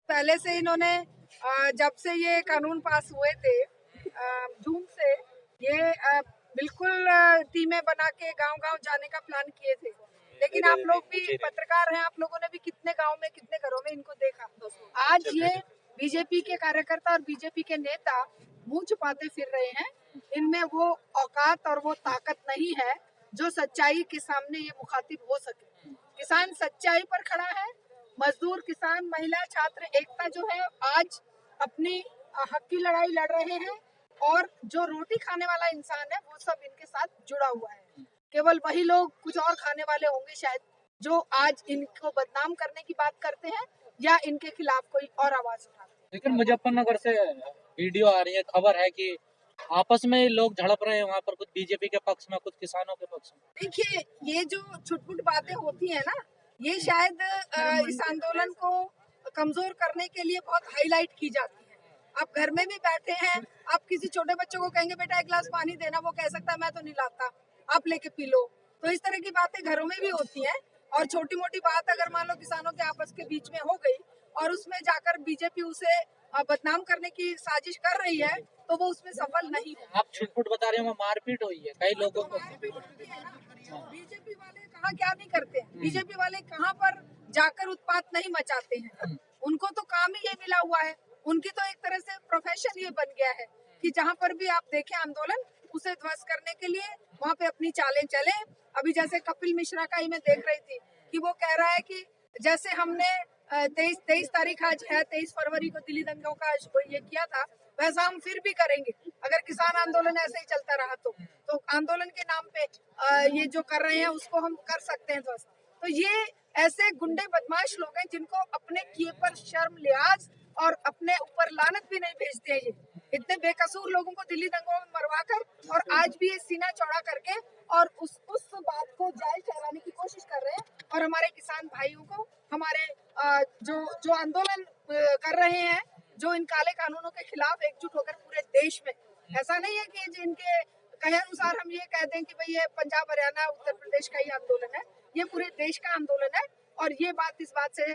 पहले से इन्होंने जब से ये कानून पास हुए थे जून से ये बिल्कुल टीमें बना के गांव-गांव जाने का प्लान किए थे। लेकिन आप लोग भी पत्रकार हैं, आप लोगों ने भी कितने गांव में कितने घरों में इनको देखा। आज ये बीजेपी के कार्यकर्ता और बीजेपी के नेता मुंह छुपाते फिर रहे हैं। इनमें वो औकात और वो ताकत नहीं है जो सच्चाई के सामने ये मुखातिब हो सके। किसान सच्चाई पर खड़ा है। मजदूर, किसान, महिला, छात्र एकता जो है आज अपनी हक की लड़ाई लड़ रहे हैं और जो रोटी खाने वाला इंसान है वो सब इनके साथ जुड़ा हुआ है। केवल वही लोग कुछ और खाने वाले होंगे शायद जो आज इनको बदनाम करने की बात करते हैं या इनके खिलाफ कोई और आवाज उठाते हैं। लेकिन मुजफ्फरनगर से वीडियो आ रही है, खबर है कि आपस में लोग झड़प रहे हैं वहाँ पर, कुछ बीजेपी के पक्ष में कुछ किसानों के पक्ष में। देखिए, ये जो छुटपुट बातें होती है ना, ये शायद इस आंदोलन को कमजोर करने के लिए बहुत हाईलाइट की जाती है। आप घर में भी बैठे हैं, आप किसी छोटे बच्चे को कहेंगे बेटा एक गिलास पानी देना, वो कह सकता है मैं तो नहीं लाता, आप लेके पी लो। तो इस तरह की बातें घरों में भी होती हैं और छोटी मोटी बात अगर मान लो किसानों के आपस के बीच में हो गई और उसमें जाकर बीजेपी उसे बदनाम करने की साजिश कर रही है तो वो उसमें सफल नहीं हो। आप छुटपुट बता रहे हो, मारपीट हुई है कई लोगों को। बीजेपी वाले कहाँ क्या नहीं करते हैं, बीजेपी वाले कहाँ पर जाकर उत्पात नहीं मचाते हैं। उनको तो काम ही ये मिला हुआ है, उनकी तो एक तरह से प्रोफेशन ये बन गया है कि जहाँ पर भी आप देखें आंदोलन उसे ध्वस्त करने के लिए वहाँ पे अपनी चालें चले। अभी जैसे कपिल मिश्रा का ही मैं देख रही थी कि वो कह रहा है कि जैसे हमने 23 तारीख आज है, 23 फरवरी को दिल्ली दंगों का ये किया था, वैसा हम फिर भी करेंगे अगर किसान आंदोलन ऐसे ही चलता रहा तो आंदोलन के नाम पे ये जो कर रहे हैं उसको हम कर सकते हैं ध्वस्त। तो ये ऐसे गुंडे बदमाश लोग हैं जिनको अपने किए पर शर्म लिहाज और अपने ऊपर लानत भी नहीं भेजते हैं। ये इतने बेकसूर लोगों को दिल्ली दंगों में मरवा कर और आज भी ये सीना चौड़ा करके और उस बात को जायज ठहराने की कोशिश कर रहे हैं और हमारे किसान भाइयों को, हमारे जो आंदोलन कर रहे हैं, जो इन काले कानूनों के खिलाफ एकजुट होकर पूरे देश में, ऐसा नहीं है कि जिनके कहे अनुसार हम ये कह दें कि भाई ये पंजाब, हरियाणा, उत्तर प्रदेश का ही आंदोलन है, ये पूरे देश का आंदोलन है। और ये बात इस बात से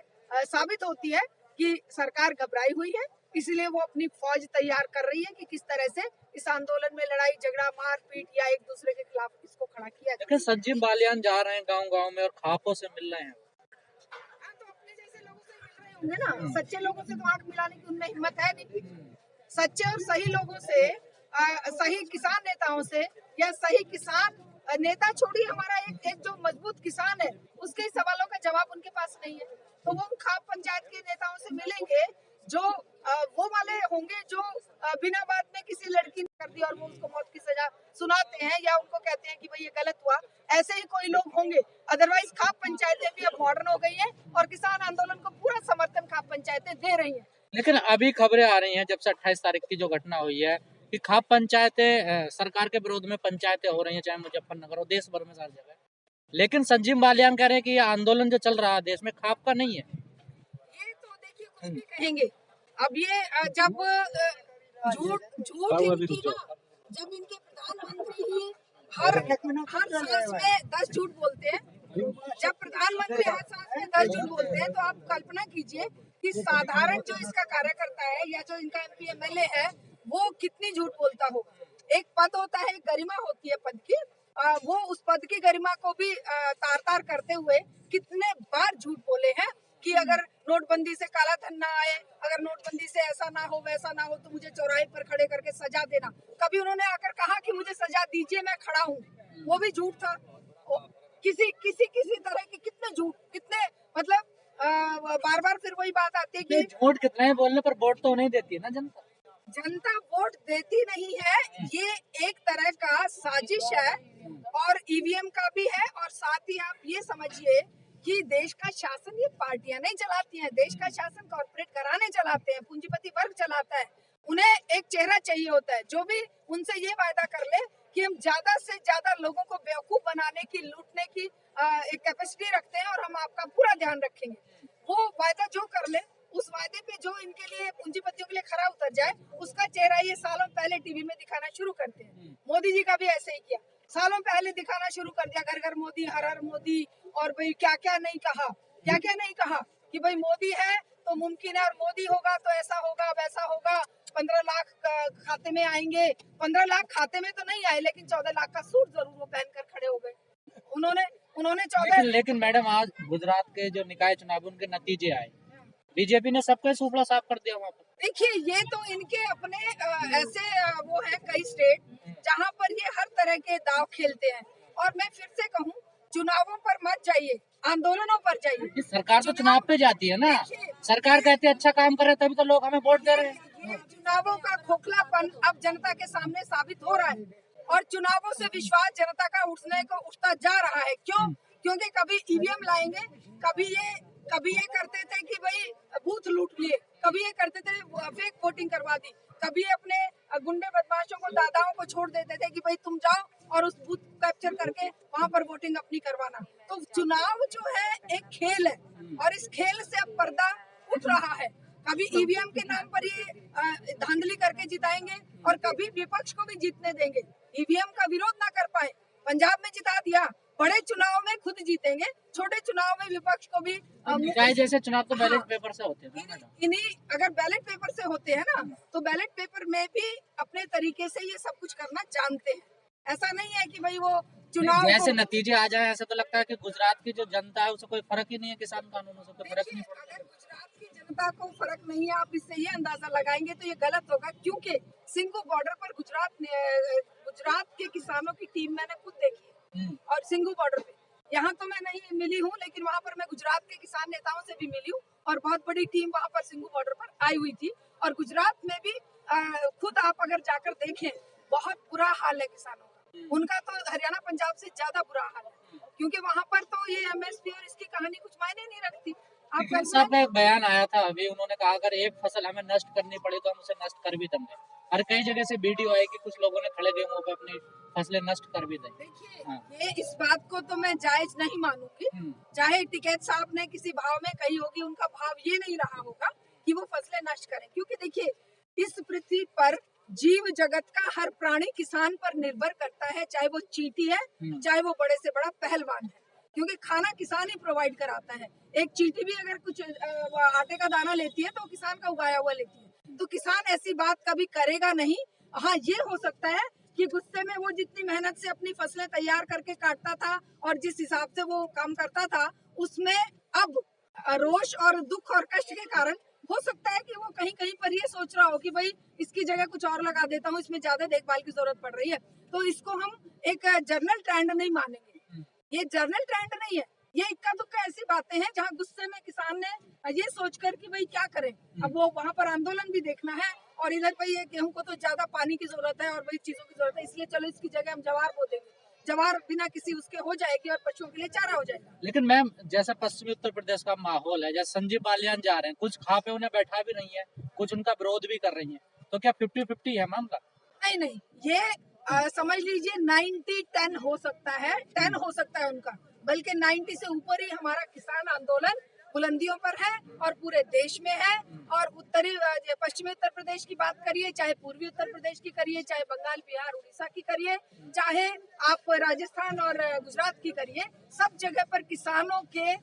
साबित होती है कि सरकार घबराई हुई है, इसलिए वो अपनी फौज तैयार कर रही है कि किस तरह से इस आंदोलन में लड़ाई झगड़ा मारपीट या एक दूसरे के खिलाफ इसको खड़ा किया जाए। लेकिन संजीव बालियान जा रहे हैं गांव-गांव में और खापों से मिल रहे हैं। तो अपने जैसे लोगों से मिल रहे होंगे ना, सच्चे लोगों से तो आंख मिलाने की उनमें हिम्मत है नहीं। सच्चे और सही लोगों से, सही किसान नेताओं से या सही किसान नेता छोड़िए, हमारा एक जो मजबूत किसान है उसके सवालों का जवाब उनके पास नहीं है। तो वो खाप पंचायत के नेताओं से मिलेंगे जो वो वाले होंगे जो बिना बात में किसी लड़की ने कर दिया और वो उसको मौत की सजा सुनाते हैं या उनको कहते हैं कि भाई ये गलत हुआ, ऐसे ही कोई लोग होंगे। अदरवाइज खाप पंचायतें भी अब मॉडर्न हो गई हैं और किसान आंदोलन को पूरा समर्थन खाप पंचायतें दे रही हैं। लेकिन अभी खबरें आ रही हैं जब से 28 तारीख की जो घटना हुई है कि खाप पंचायतें सरकार के विरोध में पंचायतें हो रही हैं, चाहे मुजफ्फरनगर हो, देश भर में सारी जगह। लेकिन संजीव बालियान कह रहे हैं कि ये आंदोलन जो चल रहा है देश में खाप का नहीं है। ये तो देखिए कुछ भी कहेंगे। अब ये जब झूठ झूठ इनकी ना, जब इनके प्रधानमंत्री ही हर सांस में 10 झूठ बोलते हैं, जब प्रधानमंत्री हर सांस में 10 झूठ बोलते हैं तो आप कल्पना कीजिए कि साधारण जो इसका कार्यकर्ता है या जो इनका एमपी एमएलए है वो कितनी झूठ बोलता होगा। एक पद होता है, गरिमा होती है पद की, वो उस पद की गरिमा को भी तार तार करते हुए कितने बार झूठ बोले हैं कि अगर नोटबंदी से काला धन ना आए, अगर नोटबंदी से ऐसा ना हो वैसा ना हो तो मुझे चौराहे पर खड़े करके सजा देना। कभी उन्होंने आकर कहा कि मुझे सजा दीजिए मैं खड़ा हूँ, वो भी झूठ था। किसी किसी किसी तरह के कितने झूठ, कितने मतलब बार बार फिर वही बात आती है कि झूठ कितना ही बोलने पर वोट तो नहीं देती है ना जनता। जनता वोट देती नहीं है, ये एक तरह का साजिश है और ईवीएम का भी है। और साथ ही आप ये समझिए कि देश का शासन ये पार्टियां नहीं चलाती हैं, देश का शासन कॉर्पोरेट घराने चलाते हैं, पूंजीपति वर्ग चलाता है। उन्हें एक चेहरा चाहिए होता है जो भी उनसे ये वायदा कर ले कि हम ज्यादा से ज्यादा लोगों को बेवकूफ बनाने की, लूटने की एक कैपेसिटी रखते हैं और हम आपका पूरा ध्यान रखेंगे। वो वायदा जो कर ले, उस वायदे पे जो इनके लिए पूंजीपतियों के लिए खरा उतर जाए, उसका चेहरा ये सालों पहले टीवी में दिखाना शुरू करते हैं। मोदी जी का भी ऐसे ही किया, सालों पहले दिखाना शुरू कर दिया, घर घर मोदी, हर हर मोदी, और भाई क्या क्या नहीं कहा, क्या क्या नहीं कहा कि भाई मोदी है तो मुमकिन है, और मोदी होगा तो ऐसा होगा वैसा होगा, 15 लाख खाते में आएंगे। 15 लाख खाते में तो नहीं आए, लेकिन 14 लाख का सूट जरूर वो पहन कर खड़े हो गए। उन्होंने 14 लेकिन मैडम आज गुजरात के जो निकाय चुनाव उनके नतीजे आए, बीजेपी ने सबका सूपड़ा साफ कर दिया वहाँ पर। देखिए, ये तो इनके अपने ऐसे वो है कई स्टेट जहाँ पर ये हर तरह के दाव खेलते हैं। और मैं फिर से कहूँ, चुनावों पर मत जाइए, आंदोलनों पर जाइए। सरकार तो चुनाव पे जाती है ना, सरकार कहती है अच्छा काम कर रहे तभी तो लोग हमें वोट दे रहे हैं। ये चुनावों का खोखलापन अब जनता के सामने साबित हो रहा है, और चुनावों से विश्वास जनता का उठता जा रहा है। क्यों? क्योंकि कभी ईवीएम लाएंगे, कभी ये करते थे कि भाई बूथ लूट लिए, कभी ये करते थे फेक वोटिंग करवा दी, कभी अपने गुंडे बदमाशों को, दादाओं को छोड़ देते थे कि भाई तुम जाओ और उस बूथ कैप्चर करके वहाँ पर वोटिंग अपनी करवाना। तो चुनाव जो है एक खेल है, और इस खेल से अब पर्दा उठ रहा है। कभी ईवीएम के नाम पर ये धांधली करके जिताएंगे, और कभी विपक्ष को भी जीतने देंगे। ईवीएम का विरोध ना कर पाए, पंजाब में जिता दिया, बड़े चुनाव में खुद जीतेंगे, छोटे चुनाव में विपक्ष को भी जैसे चुनाव तो बैलेट पेपर से होते हैं। इन्हीं अगर बैलेट पेपर से होते हैं ना, तो बैलेट पेपर में भी अपने तरीके से ये सब कुछ करना जानते हैं। ऐसा नहीं है कि भाई वो चुनाव जैसे नतीजे आ जाए, ऐसा तो लगता है कि गुजरात की जो जनता है उसे कोई फर्क ही नहीं है, किसान कानूनों से कोई फर्क नहीं पड़ता। अगर गुजरात की जनता को फर्क नहीं है, आप इससे ये अंदाजा लगाएंगे तो ये गलत होगा। क्योंकि सिंघू बॉर्डर पर गुजरात के किसानों की टीम मैंने खुद देखी है, और सिंघू बॉर्डर पे यहाँ तो मैं नहीं मिली हूँ, लेकिन वहाँ पर मैं गुजरात के किसान नेताओं से भी मिली हूँ, और बहुत बड़ी टीम वहाँ पर सिंघू बॉर्डर पर आई हुई थी। और गुजरात में भी खुद आप अगर जाकर देखें, बहुत बुरा हाल है किसानों का। उनका तो हरियाणा पंजाब से ज्यादा बुरा हाल है, क्योंकि वहाँ पर तो ये एमएसपी और इसकी कहानी कुछ मायने नहीं रखती। आप साहब का एक बयान आया था अभी, उन्होंने कहा अगर एक फसल हमें नष्ट करनी पड़े तो हम उसे नष्ट कर भी देंगे। और कई जगह से वीडियो आई कि कुछ लोगों ने खड़े गेहूं पे अपनी फसलें नष्ट कर भी दी। देखिए, ये इस बात को तो मैं जायज नहीं मानूंगी। चाहे टिकैत साहब ने किसी भाव में कही होगी, उनका भाव ये नहीं रहा होगा कि वो फसलें नष्ट करें, क्योंकि देखिए, इस पृथ्वी पर जीव जगत का हर प्राणी किसान पर निर्भर करता है, चाहे वो चींटी है, चाहे वो बड़े से बड़ा पहलवान है, क्योंकि खाना किसान ही प्रोवाइड कराता है। एक चींटी भी अगर कुछ आटे का दाना लेती है तो किसान का उगाया हुआ लेती है, तो किसान ऐसी बात कभी करेगा नहीं। हाँ, ये हो सकता है कि गुस्से में वो जितनी मेहनत से अपनी फसलें तैयार करके काटता था और जिस हिसाब से वो काम करता था, उसमें अब रोष और दुख और कष्ट के कारण हो सकता है कि वो कहीं कहीं पर ये सोच रहा हो कि भाई इसकी जगह कुछ और लगा देता हूँ, इसमें ज्यादा देखभाल की जरूरत पड़ रही है। तो इसको हम एक जर्नल ट्रेंड नहीं मानेंगे, ये जर्नल ट्रेंड नहीं है, ये इक्का दुक्का ऐसी बातें हैं जहाँ गुस्से में किसान ने ये सोचकर कि भाई क्या करें, अब वो वहाँ पर आंदोलन भी देखना है, और इधर पर ये गेहूं को तो ज्यादा पानी की जरूरत है और वही चीजों की जरूरत है, इसलिए चलो इसकी जगह हम जवार बो देंगे, जवार बिना किसी उसके हो जाएगी और पशुओं के लिए चारा हो जाएगा। लेकिन मैम, जैसा पश्चिमी उत्तर प्रदेश का माहौल है, जैसे संजीव बालियान जा रहे हैं, कुछ खा पे उन्हें बैठा भी नहीं है, कुछ उनका विरोध भी कर रही है, तो क्या 50-50 है मामला? नहीं, ये समझ लीजिए 90-10 हो सकता है, 10 हो सकता है उनका, बल्कि 90 से ऊपर ही हमारा किसान आंदोलन बुलंदियों पर है और पूरे देश में है। और पश्चिमी उत्तर प्रदेश की बात करिए, चाहे पूर्वी उत्तर प्रदेश की करिए, चाहे बंगाल, बिहार, उड़ीसा की करिए, चाहे आप राजस्थान और गुजरात की करिए, सब जगह पर किसानों के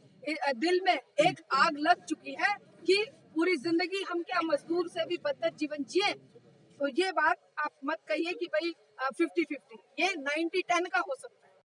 दिल में एक आग लग चुकी है कि पूरी जिंदगी हम क्या मजदूर से भी बदतर जीवन जिए। तो ये बात आप मत कहिए कि भाई 50-50, ये 90-10 का हो सकता है।